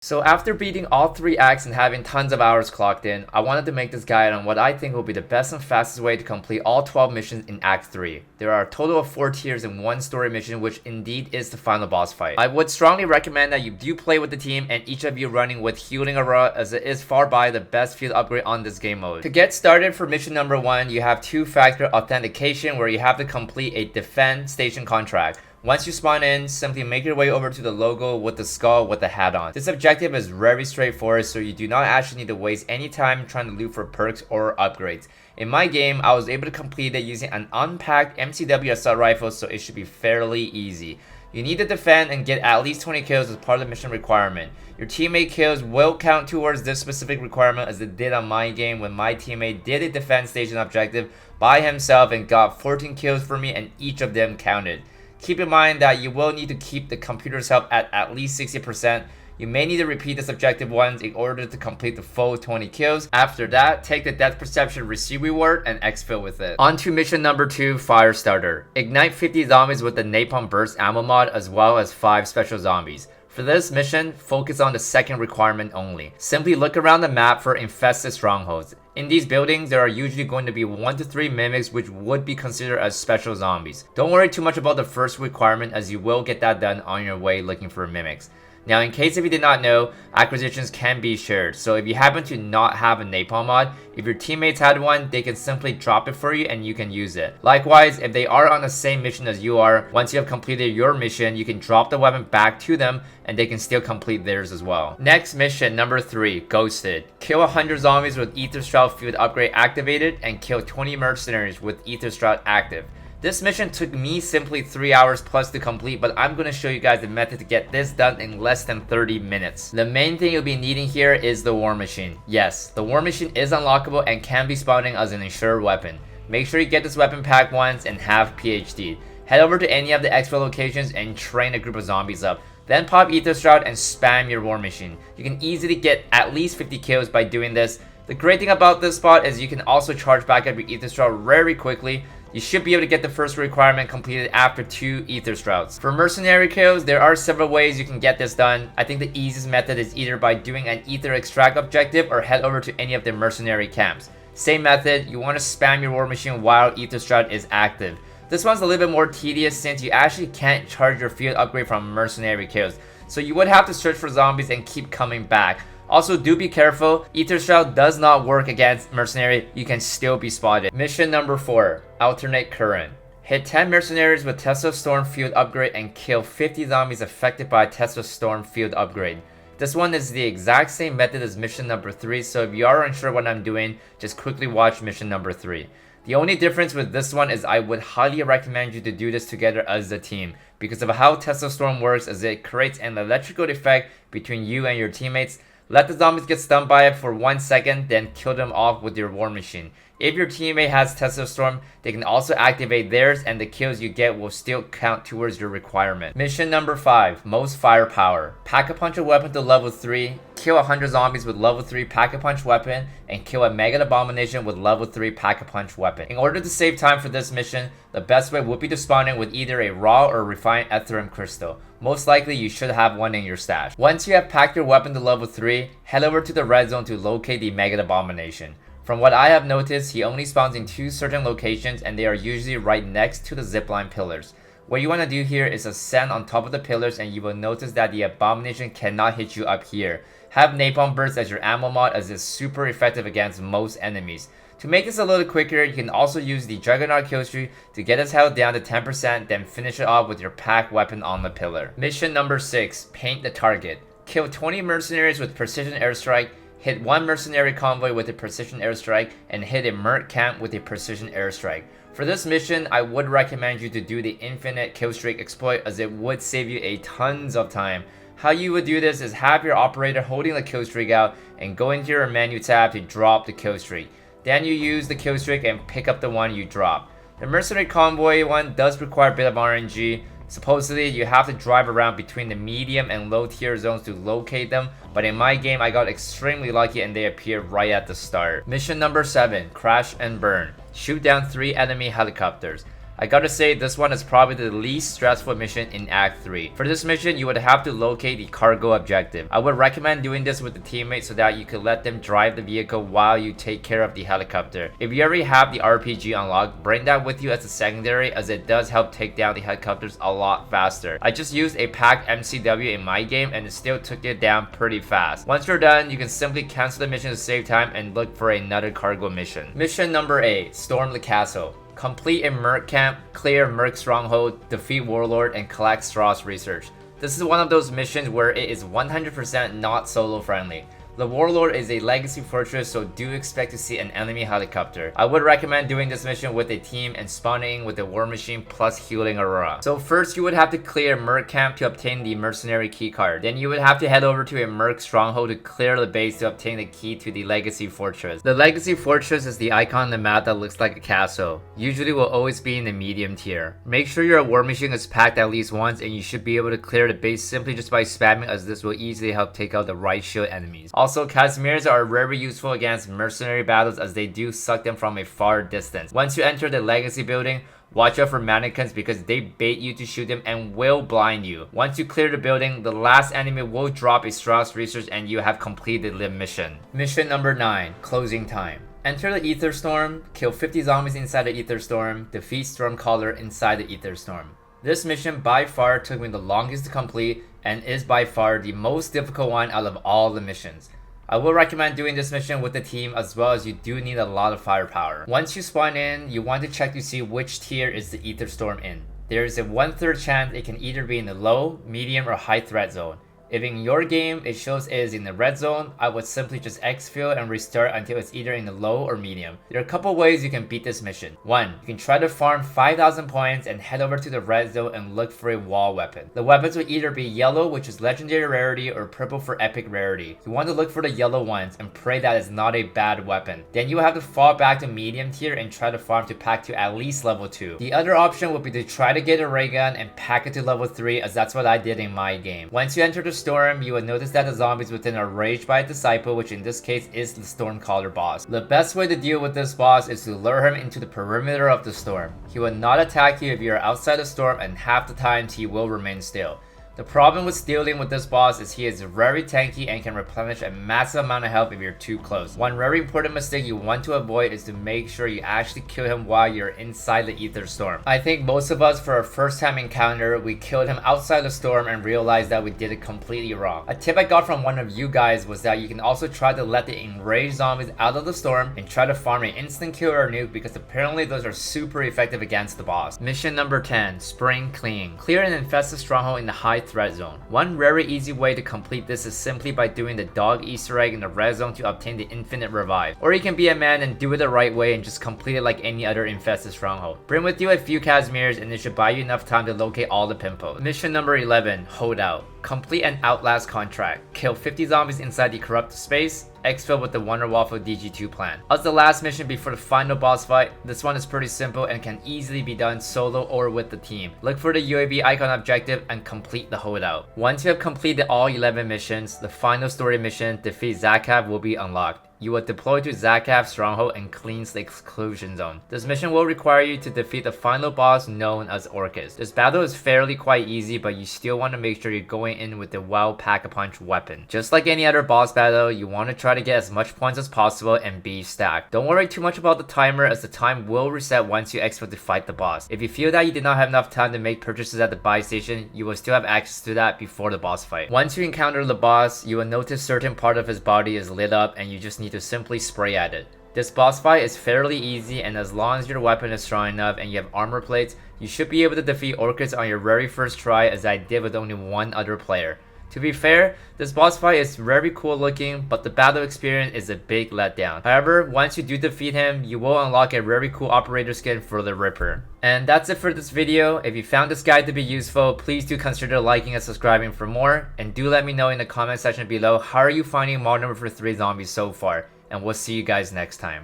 So after beating all 3 acts and having tons of hours clocked in, I wanted to make this guide on what I think will be the best and fastest way to complete all 12 missions in Act 3. There are a total of 4 tiers in one story mission, which indeed is the final boss fight. I would strongly recommend that you do play with the team and each of you running with Healing Aura, as it is far by the best field upgrade on this game mode. To get started for mission number 1, you have 2-factor authentication, where you have to complete a defend station contract. Once you spawn in, simply make your way over to the logo with the skull with the hat on. This objective is very straightforward, so you do not actually need to waste any time trying to loot for perks or upgrades. In my game, I was able to complete it using an unpacked MCW assault rifle, so it should be fairly easy. You need to defend and get at least 20 kills as part of the mission requirement. Your teammate kills will count towards this specific requirement, as it did on my game when my teammate did a defend station objective by himself and got 14 kills for me, and each of them counted. Keep in mind that you will need to keep the computer's health at least 60%. You may need to repeat this objective once in order to complete the full 20 kills. After that, take the death perception receipt reward and exfil with it. On to mission number 2, Firestarter. Ignite 50 zombies with the Napalm Burst ammo mod, as well as 5 special zombies. For this mission, focus on the second requirement only. Simply look around the map for infested strongholds. In these buildings, there are usually going to be 1 to 3 mimics, which would be considered as special zombies. Don't worry too much about the first requirement, as you will get that done on your way looking for mimics. Now, in case if you did not know, acquisitions can be shared. So if you happen to not have a napalm mod, if your teammates had one, they can simply drop it for you and you can use it. Likewise, if they are on the same mission as you are, once you have completed your mission, you can drop the weapon back to them and they can still complete theirs as well. Next mission, number 3, Ghosted. Kill 100 zombies with Ether Shroud field upgrade activated and kill 20 mercenaries with Ether Shroud active. This mission took me simply 3 hours plus to complete, but I'm going to show you guys the method to get this done in less than 30 minutes. The main thing you'll be needing here is the War Machine. Yes, the War Machine is unlockable and can be spawning as an insured weapon. Make sure you get this weapon pack once and have PhD. Head over to any of the expo locations and train a group of zombies up. Then pop Ether Shroud and spam your War Machine. You can easily get at least 50 kills by doing this. The great thing about this spot is you can also charge back up your Ether Shroud very quickly. You should be able to get the first requirement completed after 2 Ether Shrouds. For mercenary kills, there are several ways you can get this done. I think the easiest method is either by doing an Ether Extract objective or head over to any of the mercenary camps. Same method, you want to spam your War Machine while Ether Shroud is active. This one's a little bit more tedious since you actually can't charge your field upgrade from mercenary kills. So you would have to search for zombies and keep coming back. Also, do be careful, Ether Shroud does not work against mercenary, you can still be spotted. Mission number 4, Alternate Current. Hit 10 mercenaries with Tesla Storm field upgrade and kill 50 zombies affected by Tesla Storm field upgrade. This one is the exact same method as mission number 3, so if you are unsure what I'm doing, just quickly watch mission number 3. The only difference with this one is I would highly recommend you to do this together as a team, because of how Tesla Storm works, as it creates an electrical effect between you and your teammates. Let the zombies get stunned by it for 1 second, then kill them off with your War Machine. If your teammate has Tesla Storm, they can also activate theirs and the kills you get will still count towards your requirement. Mission number 5, Most Firepower. Pack-a-punch a weapon to level 3, kill 100 zombies with level 3 Pack-a-punch weapon, and kill a Mega Abomination with level 3 Pack-a-punch weapon. In order to save time for this mission, the best way would be to spawn in with either a raw or refined Ethereum Crystal. Most likely you should have one in your stash. Once you have packed your weapon to level 3, head over to the red zone to locate the Mega Abomination. From what I have noticed, he only spawns in 2 certain locations and they are usually right next to the zipline pillars. What you want to do here is ascend on top of the pillars and you will notice that the Abomination cannot hit you up here. Have Napalm Burst as your ammo mod, as it's super effective against most enemies. To make this a little quicker, you can also use the Juggernaut killstreak to get his health down to 10%, then finish it off with your pack weapon on the pillar. Mission number 6, Paint the Target. Kill 20 mercenaries with precision airstrike, hit 1 mercenary convoy with a precision airstrike, and hit a merc camp with a precision airstrike. For this mission, I would recommend you to do the infinite killstreak exploit, as it would save you a tons of time. How you would do this is have your operator holding the killstreak out and go into your menu tab to drop the killstreak. Then you use the killstreak and pick up the one you drop. The mercenary convoy one does require a bit of RNG. Supposedly, you have to drive around between the medium and low tier zones to locate them, but in my game, I got extremely lucky and they appeared right at the start. Mission number 7, Crash and Burn. Shoot down 3 enemy helicopters. I gotta say, this one is probably the least stressful mission in Act 3. For this mission, you would have to locate the cargo objective. I would recommend doing this with a teammate so that you could let them drive the vehicle while you take care of the helicopter. If you already have the RPG unlocked, bring that with you as a secondary, as it does help take down the helicopters a lot faster. I just used a packed MCW in my game and it still took it down pretty fast. Once you're done, you can simply cancel the mission to save time and look for another cargo mission. Mission number 8, Storm the Castle. Complete a Merc camp, clear Merc stronghold, defeat Warlord, and collect Strauss research. This is one of those missions where it is 100% not solo friendly. The Warlord is a legacy fortress, so do expect to see an enemy helicopter. I would recommend doing this mission with a team and spawning with the War Machine plus healing Aurora. So first you would have to clear Merc camp to obtain the mercenary keycard. Then you would have to head over to a Merc stronghold to clear the base to obtain the key to the legacy fortress. The legacy fortress is the icon on the map that looks like a castle. Usually will always be in the medium tier. Make sure your War Machine is packed at least once and you should be able to clear the base simply just by spamming, as this will easily help take out the right shield enemies. Also, Casimirs are very useful against mercenary battles as they do suck them from a far distance. Once you enter the legacy building, watch out for mannequins because they bait you to shoot them and will blind you. Once you clear the building, the last enemy will drop a Strauss research and you have completed the mission. Mission number 9, Closing Time. Enter the Ether Storm, kill 50 zombies inside the Ether Storm, defeat Stormcaller inside the Ether Storm. This mission by far took me the longest to complete and is by far the most difficult one out of all the missions. I will recommend doing this mission with the team, as well as you do need a lot of firepower. Once you spawn in, you want to check to see which tier is the Ether Storm in. There is a 1/3 chance it can either be in the low, medium, or high threat zone. If in your game it shows it is in the red zone, I would simply just exfil and restart until it's either in the low or medium. There are a couple ways you can beat this mission. 1. You can try to farm 5,000 points and head over to the red zone and look for a wall weapon. The weapons will either be yellow, which is legendary rarity, or purple for epic rarity. You want to look for the yellow ones and pray that it's not a bad weapon. Then you will have to fall back to medium tier and try to farm to pack to at least level 2. The other option would be to try to get a ray gun and pack it to level 3, as that's what I did in my game. Once you enter the storm, you will notice that the zombies within are raged by a disciple, which in this case is the Stormcaller boss. The best way to deal with this boss is to lure him into the perimeter of the storm. He will not attack you if you are outside the storm, and half the times he will remain still. The problem with dealing with this boss is he is very tanky and can replenish a massive amount of health if you're too close. One very important mistake you want to avoid is to make sure you actually kill him while you're inside the Ether Storm. I think most of us, for our first time encounter, we killed him outside the storm and realized that we did it completely wrong. A tip I got from one of you guys was that you can also try to let the enraged zombies out of the storm and try to farm an instant kill or nuke, because apparently those are super effective against the boss. Mission number 10, Spring Clean. Clear an infested stronghold in the high threat zone. One very easy way to complete this is simply by doing the dog Easter egg in the red zone to obtain the infinite revive. Or you can be a man and do it the right way and just complete it like any other infested stronghold. Bring with you a few Casimirs and it should buy you enough time to locate all the pimpos. Mission number 11, Holdout. Complete an Outlast contract. Kill 50 zombies inside the corrupted space. Exfil with the Wonder Waffle DG2 plan. As the last mission before the final boss fight, this one is pretty simple and can easily be done solo or with the team. Look for the UAV icon objective and complete the Holdout. Once you have completed all 11 missions, the final story mission, Defeat Zakheav, will be unlocked. You will deploy to Zakheav's stronghold and cleanse the exclusion zone. This mission will require you to defeat the final boss known as Orcus. This battle is fairly quite easy, but you still want to make sure you're going in with the well pack-a-punch weapon. Just like any other boss battle, you want to try to get as much points as possible and be stacked. Don't worry too much about the timer, as the time will reset once you exfil to fight the boss. If you feel that you did not have enough time to make purchases at the buy station, you will still have access to that before the boss fight. Once you encounter the boss, you will notice certain part of his body is lit up and you just need to simply spray at it. This boss fight is fairly easy, and as long as your weapon is strong enough and you have armor plates, you should be able to defeat Orcus on your very first try, as I did with only one other player. To be fair, this boss fight is very cool looking, but the battle experience is a big letdown. However, once you do defeat him, you will unlock a very cool operator skin for the Ripper. And that's it for this video. If you found this guide to be useful, please do consider liking and subscribing for more, and do let me know in the comment section below how are you finding Modern Warfare 3 Zombies so far, and we'll see you guys next time.